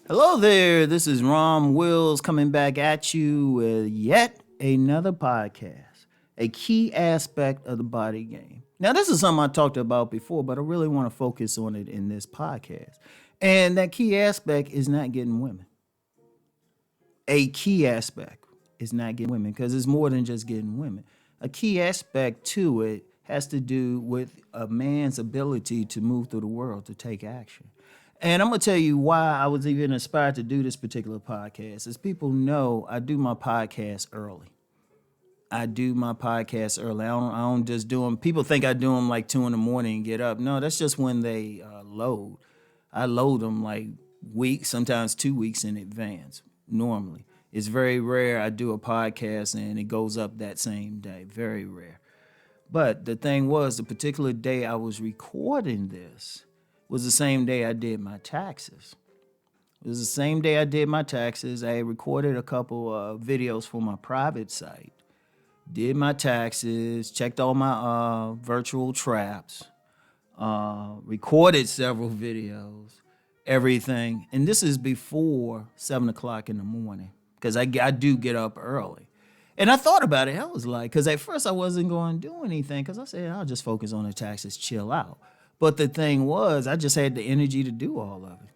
Hello there, this is Rom Wills coming back at you with yet another podcast, a key aspect of the body game. Now, this is something I talked about before, but I really want to focus on it in this podcast. And that key aspect is not getting women. A key aspect is not getting women because it's more than just getting women. A key aspect to it has to do with a man's ability to move through the world, to take action. And I'm gonna tell you why I was even inspired to do this particular podcast. As people know, I do my podcast early. I do my podcast early. I don't just do them. People think I do them like 2 in the morning and get up. No, that's just when they load. I load them like weeks, sometimes 2 weeks in advance. Normally, it's very rare I do a podcast and it goes up that same day. Very rare. But the thing was, the particular day I was recording this was the same day I did my taxes. It was the same day I did my taxes. I recorded a couple of videos for my private site, did my taxes, checked all my virtual traps, recorded several videos, everything. And this is before 7 o'clock in the morning because I do get up early. And I thought about it. I was like, because at first I wasn't going to do anything because I said, I'll just focus on the taxes, chill out. But the thing was, I just had the energy to do all of it.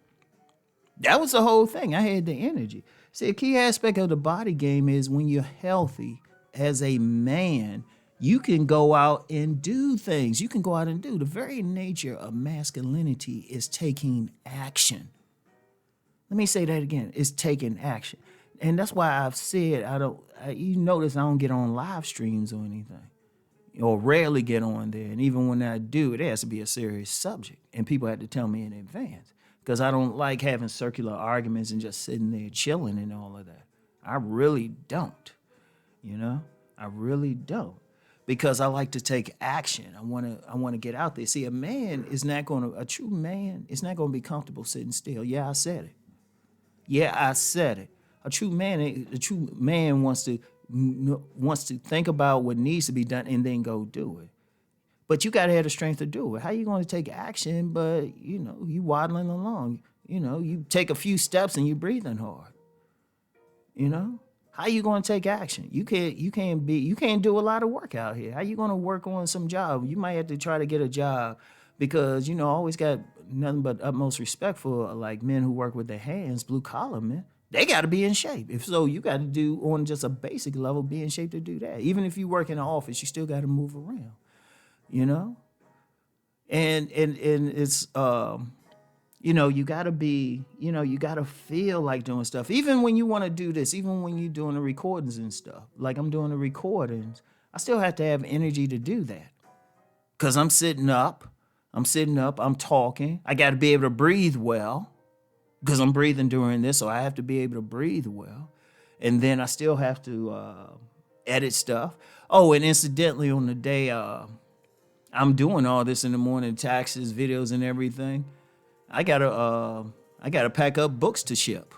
That was the whole thing. I had the energy. See, a key aspect of the body game is when you're healthy as a man, you can go out and do things. You can go out and do. The very nature of masculinity is taking action. Let me say that again. It's taking action. And that's why I've said you notice I don't get on live streams or anything, or rarely get on there. And even when I do, it has to be a serious subject. And people have to tell me in advance because I don't like having circular arguments and just sitting there chilling and all of that. I really don't, I really don't because I like to take action. I want to get out there. See, a true man is not going to be comfortable sitting still. Yeah, I said it. Yeah, I said it. A true man wants to think about what needs to be done and then go do it. But you got to have the strength to do it. How you going to take action? But you waddling along. You take a few steps and you breathing hard. How you going to take action? You can't do a lot of work out here. How you going to work on some job? You might have to try to get a job because I always got nothing but utmost respect for like men who work with their hands, blue collar men. They got to be in shape. If so, you got to do on just a basic level, be in shape to do that. Even if you work in an office, you still got to move around, you know? And it's, you got to be, you got to feel like doing stuff. Even when you want to do this, even when you're doing the recordings and stuff, like I'm doing the recordings, I still have to have energy to do that. Because I'm sitting up, I'm talking. I got to be able to breathe well because I'm breathing during this, so I have to be able to breathe well. And then I still have to edit stuff. Oh, and incidentally, on the day I'm doing all this in the morning, taxes, videos, and everything, I gotta pack up books to ship.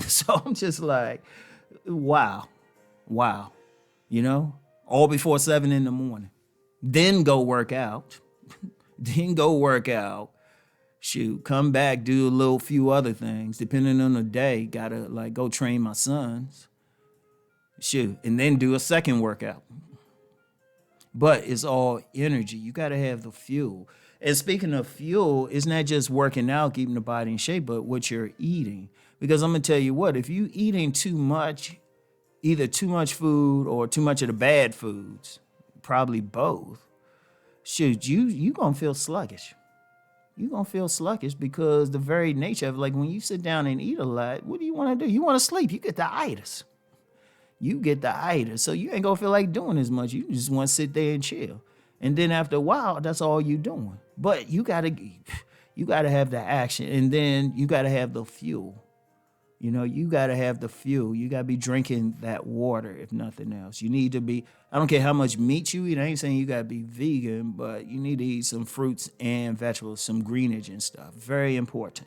So I'm just like, wow, all before 7 in the morning. Then go work out. Shoot, come back, do a little few other things. Depending on the day, gotta like go train my sons. Shoot, and then do a second workout. But it's all energy. You gotta have the fuel. And speaking of fuel, it's not just working out, keeping the body in shape, but what you're eating. Because I'm gonna tell you what, if you eating too much, either too much food or too much of the bad foods, probably both, shoot, you gonna feel sluggish. You're gonna feel sluggish because the very nature of like when you sit down and eat a lot, what do you want to do? You want to sleep. You get the itis. So you ain't gonna feel like doing as much. You just want to sit there and chill. And then after a while, that's all you doing. But you gotta have the action, and then you gotta have the fuel. You gotta have the fuel. You gotta be drinking that water, if nothing else. You need to be, I don't care how much meat you eat. I ain't saying you gotta be vegan, but you need to eat some fruits and vegetables, some greenage and stuff. Very important.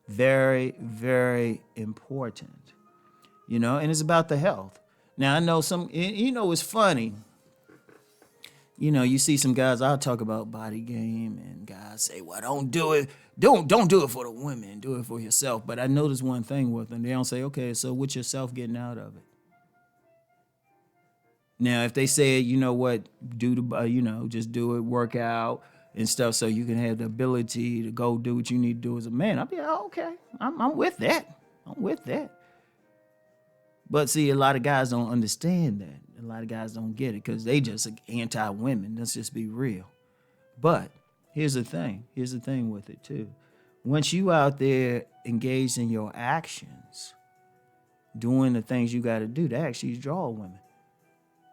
Very, very important. And it's about the health. Now I know it's funny. You see some guys, I'll talk about body game, and guys say, well, don't do it. Don't do it for the women. Do it for yourself. But I notice one thing with them. They don't say, okay, so what's yourself getting out of it? Now, if they say, you know what, do just do it, work out and stuff so you can have the ability to go do what you need to do as a man, I'll be like, oh, okay, I'm with that. I'm with that. But see, a lot of guys don't understand that. A lot of guys don't get it because they just anti-women. Let's just be real. But here's the thing. Here's the thing with it too. Once you out there engaged in your actions, doing the things you got to do, that actually draw women.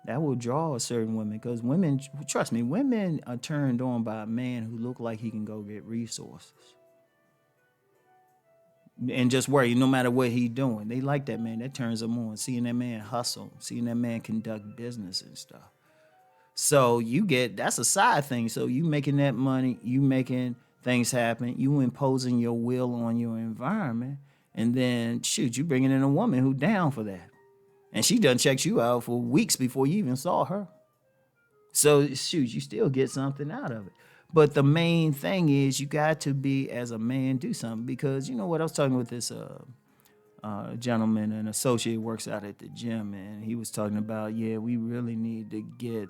That will draw a certain women because women, trust me, women are turned on by a man who look like he can go get resources. And just worry, no matter what he doing. They like that man. That turns them on. Seeing that man hustle, seeing that man conduct business and stuff. So that's a side thing. So you making that money, you making things happen, you imposing your will on your environment, and then shoot, you bringing in a woman who down for that. And she done checked you out for weeks before you even saw her. So shoot, you still get something out of it. But the main thing is you got to be, as a man, do something. Because you know what, I was talking with this gentleman, an associate works out at the gym, and he was talking about, yeah, we really need to get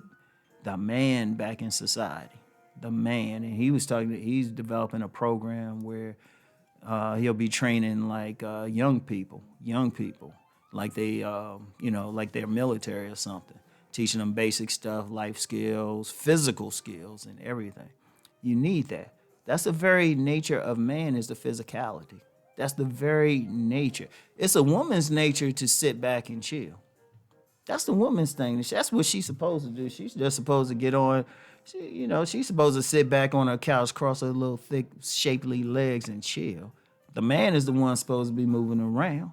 the man back in society. The man. And he was he's developing a program where he'll be training like young people, like they, like they're military or something, teaching them basic stuff, life skills, physical skills, and everything. You need that. That's the very nature of man, is the physicality. That's the very nature. It's a woman's nature to sit back and chill. That's the woman's thing. That's what she's supposed to do. She's just supposed to get on, she's supposed to sit back on her couch, cross her little thick, shapely legs and chill. The man is the one supposed to be moving around.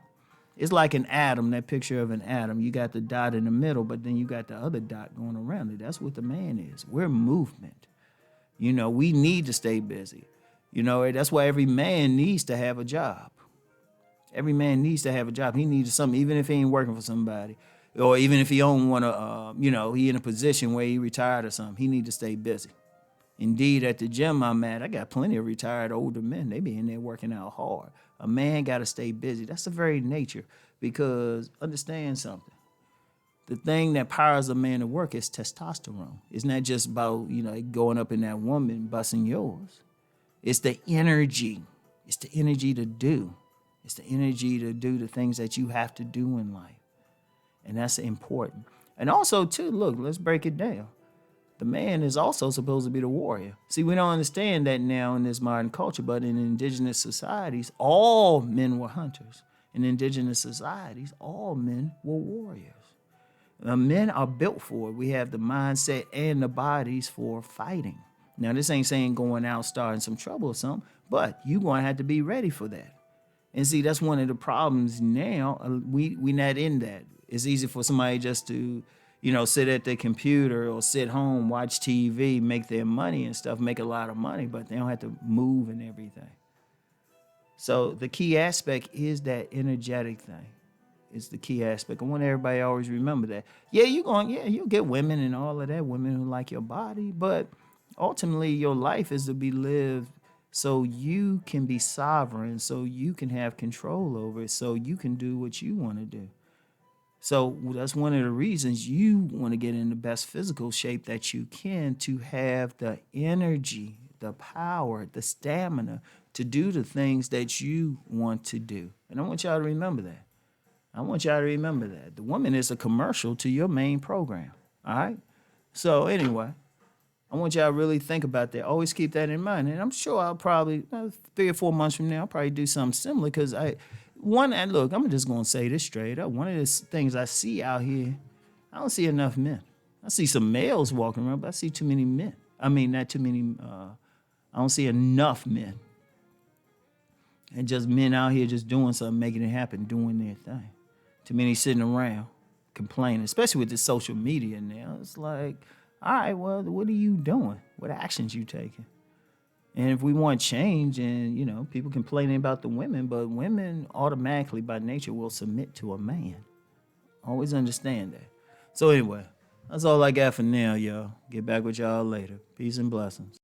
It's like an atom, that picture of an atom. You got the dot in the middle, but then you got the other dot going around it. That's what the man is. We're movement. We need to stay busy. That's why every man needs to have a job. Every man needs to have a job. He needs something, even if he ain't working for somebody. Or even if he don't want to, he in a position where he retired or something. He need to stay busy. Indeed, at the gym I'm at, I got plenty of retired older men. They be in there working out hard. A man got to stay busy. That's the very nature. Because understand something. The thing that powers a man to work is testosterone. It's not just about, going up in that woman, busting yours. It's the energy. It's the energy to do. It's the energy to do the things that you have to do in life. And that's important. And also, too, look, let's break it down. The man is also supposed to be the warrior. See, we don't understand that now in this modern culture, but in indigenous societies, all men were hunters. In indigenous societies, all men were warriors. Men are built for it. We have the mindset and the bodies for fighting. Now, this ain't saying going out starting some trouble or something, but you're going to have to be ready for that. And see, that's one of the problems now. We not in that. It's easy for somebody just to, sit at their computer or sit home, watch TV, make their money and stuff, make a lot of money, but they don't have to move and everything. So the key aspect is that energetic thing. It's the key aspect. I want everybody to always remember that. Yeah, you'll get women and all of that, women who like your body, but ultimately your life is to be lived so you can be sovereign, so you can have control over it, so you can do what you want to do. So that's one of the reasons you want to get in the best physical shape that you can, to have the energy, the power, the stamina to do the things that you want to do. And I want y'all to remember that. The woman is a commercial to your main program. All right? So anyway, I want y'all to really think about that. Always keep that in mind. And I'm sure I'll probably, 3 or 4 months from now, I'll probably do something similar because look, I'm just going to say this straight up. One of the things I see out here, I don't see enough men. I see some males walking around, but I see too many men. I mean, not too many, I don't see enough men. And just men out here just doing something, making it happen, doing their thing. Too many sitting around complaining, especially with this social media now. It's like, all right, well, what are you doing? What actions you taking? And if we want change, and, people complaining about the women, but women automatically by nature will submit to a man. Always understand that. So anyway, That's all I got for now, y'all. Get back with y'all later. Peace and blessings.